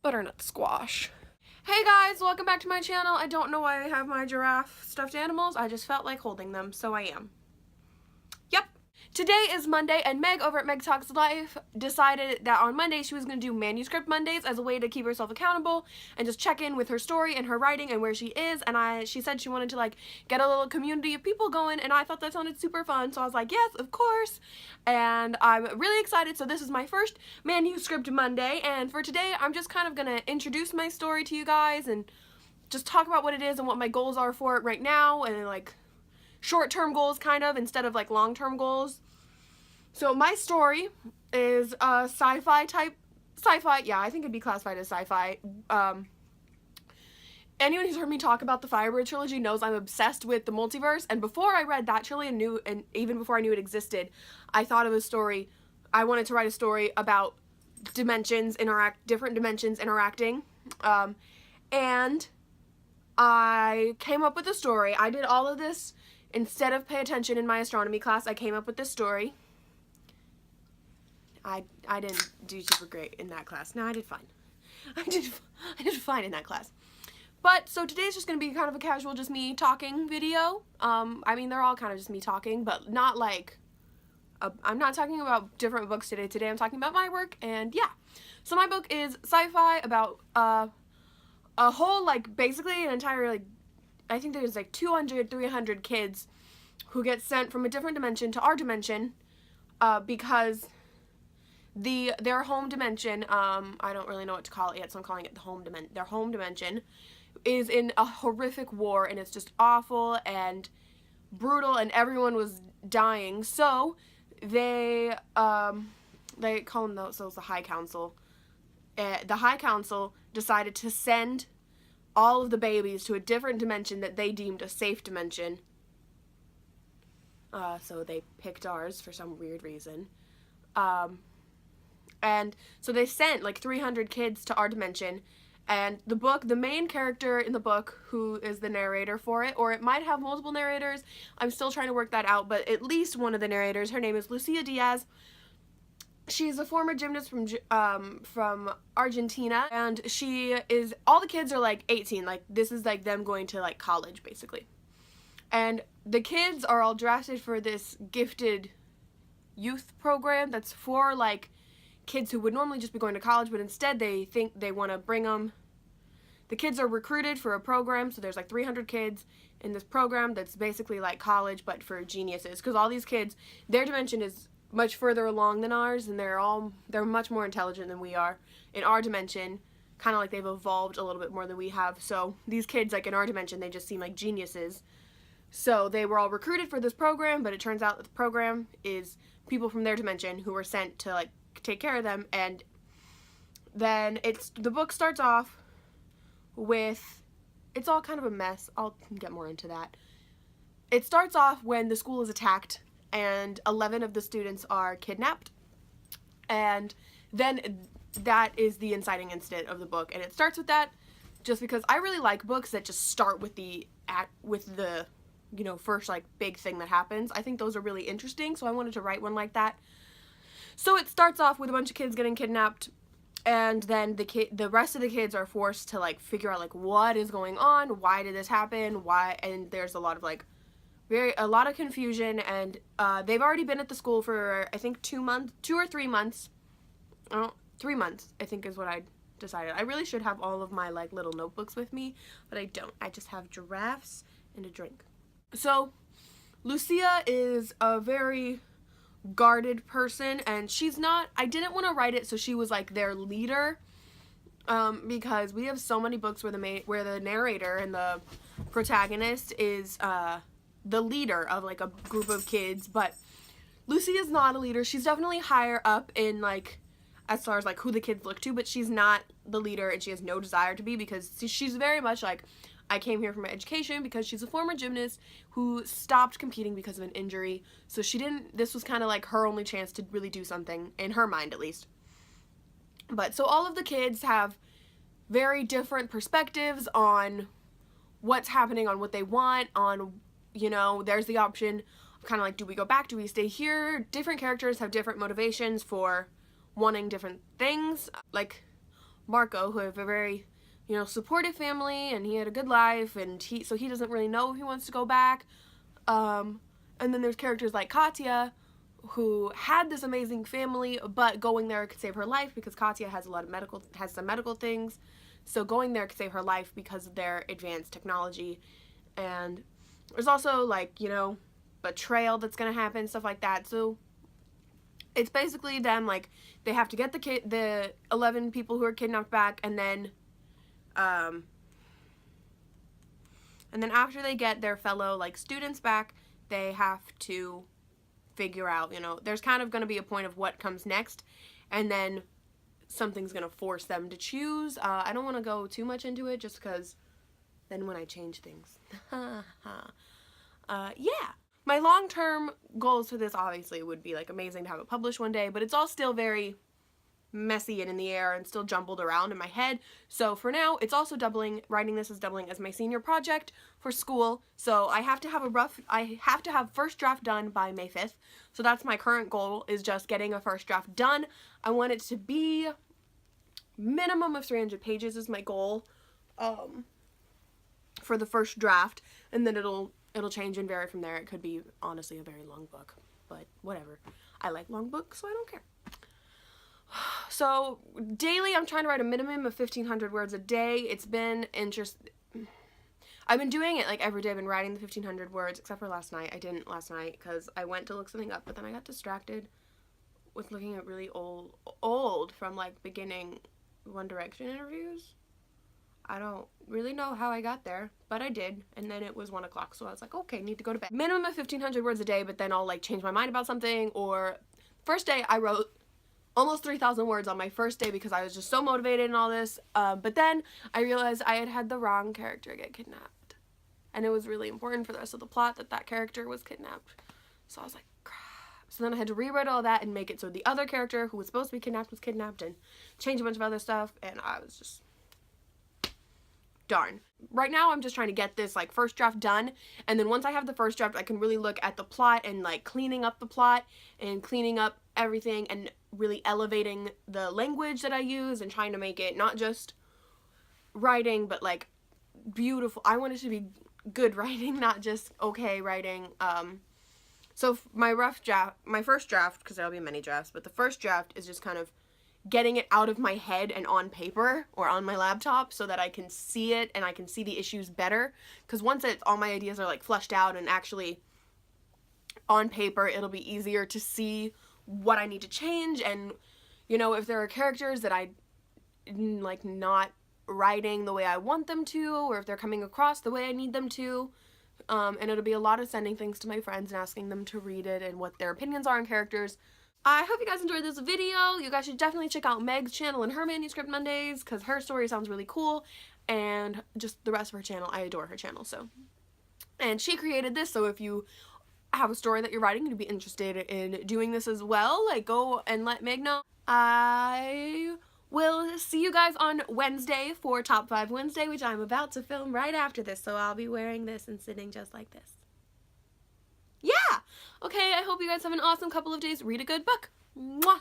butternut squash. Hey guys, welcome back to my channel. I don't know why I have my giraffe stuffed animals. I just felt like holding them, so I am. Yep. Today is Monday, and Meg over at Meg Talks Life decided that on Monday she was going to do Manuscript Mondays as a way to keep herself accountable and just check in with her story and her writing and where she is. And she said she wanted to like get a little community of people going, and I thought that sounded super fun, so I was like, yes, of course. And I'm really excited. So this is my first Manuscript Monday, and for today I'm just kind of going to introduce my story to you guys and just talk about what it is and what my goals are for it right now, and like short-term goals kind of instead of like long-term goals. So my story is a sci-fi, yeah, I think it'd be classified as sci-fi. Anyone who's heard me talk about the Firebird trilogy knows I'm obsessed with the multiverse, and before I read that trilogy and even before I knew it existed, I thought of a story. I wanted to write a story about different dimensions interacting, and I came up with a story. I did all of this instead of pay attention in my astronomy class. I came up with this story. I didn't do super great in that class. No, I did fine. I did fine in that class. But, so today's just going to be kind of a casual, just me talking video. I mean, they're all kind of just me talking, but not like, I'm not talking about different books today. Today I'm talking about my work, and yeah. So my book is sci-fi about, a whole, like, basically an entire, like, I think there's like 200, 300 kids who get sent from a different dimension to our dimension, because their home dimension, I don't really know what to call it yet, so I'm calling it their home dimension, is in a horrific war, and it's just awful and brutal, and everyone was dying. So they call them the High Council. The High Council decided to send all of the babies to a different dimension that they deemed a safe dimension. So they picked ours for some weird reason. And so they sent like 300 kids to our dimension, and the main character in the book, who is the narrator for it, or it might have multiple narrators, I'm still trying to work that out, but at least one of the narrators, her name is Lucia Diaz. She's a former gymnast from Argentina, and all the kids are like 18, like this is like them going to like college basically. And the kids are all drafted for this gifted youth program that's for like kids who would normally just be going to college, but instead they think they want to bring them. The kids are recruited for a program, so there's like 300 kids in this program that's basically like college but for geniuses, because all these kids, their dimension is much further along than ours, and they're much more intelligent than we are. In our dimension, kind of like they've evolved a little bit more than we have, so these kids, like in our dimension, they just seem like geniuses. So they were all recruited for this program, but it turns out that the program is people from their dimension who were sent to like take care of them. And then the book starts off with, it's all kind of a mess. I'll get more into that. It starts off when the school is attacked and 11 of the students are kidnapped, and then that is the inciting incident of the book. And it starts with that just because I really like books that just start with the first like big thing that happens. I think those are really interesting, so I wanted to write one like that. So it starts off with a bunch of kids getting kidnapped, and then the rest of the kids are forced to like figure out like what is going on, why did this happen, why, and there's a lot of like a lot of confusion, and they've already been at the school for I think 2 or 3 months. 3 months I think is what I decided. I really should have all of my like little notebooks with me, but I don't. I just have giraffes and a drink. So Lucia is a very guarded person, and I didn't want to write it so she was like their leader, because we have so many books where the narrator and the protagonist is the leader of like a group of kids, but Lucy is not a leader. She's definitely higher up in like as far as like who the kids look to, but she's not the leader, and she has no desire to be, because she's very much like, I came here for my education, because she's a former gymnast who stopped competing because of an injury. So this was kind of like her only chance to really do something, in her mind at least. But so all of the kids have very different perspectives on what's happening, on what they want, on, there's the option of kind of like, do we go back, do we stay here? Different characters have different motivations for wanting different things. Like, Marco, who have a very, you know, supportive family, and he had a good life, and so he doesn't really know if he wants to go back. And then there's characters like Katya, who had this amazing family, but going there could save her life because Katya has some medical things. So going there could save her life because of their advanced technology. And there's also, like, you know, betrayal that's gonna happen, stuff like that. So it's basically them, like, they have to get the 11 people who are kidnapped back, and then after they get their fellow, like, students back, they have to figure out, you know, there's kind of going to be a point of what comes next, and then something's going to force them to choose. I don't want to go too much into it, just because then when I change things. Yeah. My long-term goals for this, obviously, would be, like, amazing to have it published one day, but it's all still very messy and in the air and still jumbled around in my head. So for now, it's also writing this is doubling as my senior project for school. So I have to have first draft done by May 5th. So that's my current goal, is just getting a first draft done. I want it to be minimum of 300 pages is my goal for the first draft, and then it'll change and vary from there. It could be, honestly, a very long book, but whatever. I like long books, so I don't care. So daily, I'm trying to write a minimum of 1,500 words a day. It's been I've been doing it, like, every day. I've been writing the 1,500 words, except for last night. I didn't last night because I went to look something up, but then I got distracted with looking at really old from, like, beginning One Direction interviews. I don't really know how I got there, but I did, and then it was 1 o'clock, so I was like, okay, need to go to bed. Minimum of 1,500 words a day, but then I'll, like, change my mind about something. Or first day, I wrote almost 3,000 words on my first day because I was just so motivated and all this, but then I realized I had the wrong character get kidnapped, and it was really important for the rest of the plot that character was kidnapped. So I was like, crap. So then I had to rewrite all that and make it so the other character who was supposed to be kidnapped was kidnapped, and change a bunch of other stuff, and I was just, darn. Right now I'm just trying to get this, like, first draft done, and then once I have the first draft, I can really look at the plot and, like, cleaning up the plot and cleaning up everything and really elevating the language that I use and trying to make it not just writing, but, like, beautiful. I want it to be good writing, not just okay writing. So my first draft, because there'll be many drafts, but the first draft is just kind of getting it out of my head and on paper or on my laptop so that I can see it and I can see the issues better. Because once all my ideas are, like, fleshed out and actually on paper, it'll be easier to see what I need to change, and, you know, if there are characters that I, like, not writing the way I want them to, or if they're coming across the way I need them to. And it'll be a lot of sending things to my friends and asking them to read it and what their opinions are on characters. I hope you guys enjoyed this video. You guys should definitely check out Meg's channel and her Manuscript Mondays, because her story sounds really cool, and just the rest of her channel, I adore her channel. So, and she created this, so if you have a story that you're writing and you'd be interested in doing this as well, like, go and let Meg know. I will see you guys on Wednesday for Top 5 Wednesday, which I'm about to film right after this, so I'll be wearing this and sitting just like this. Yeah! Okay, I hope you guys have an awesome couple of days. Read a good book. Mwah!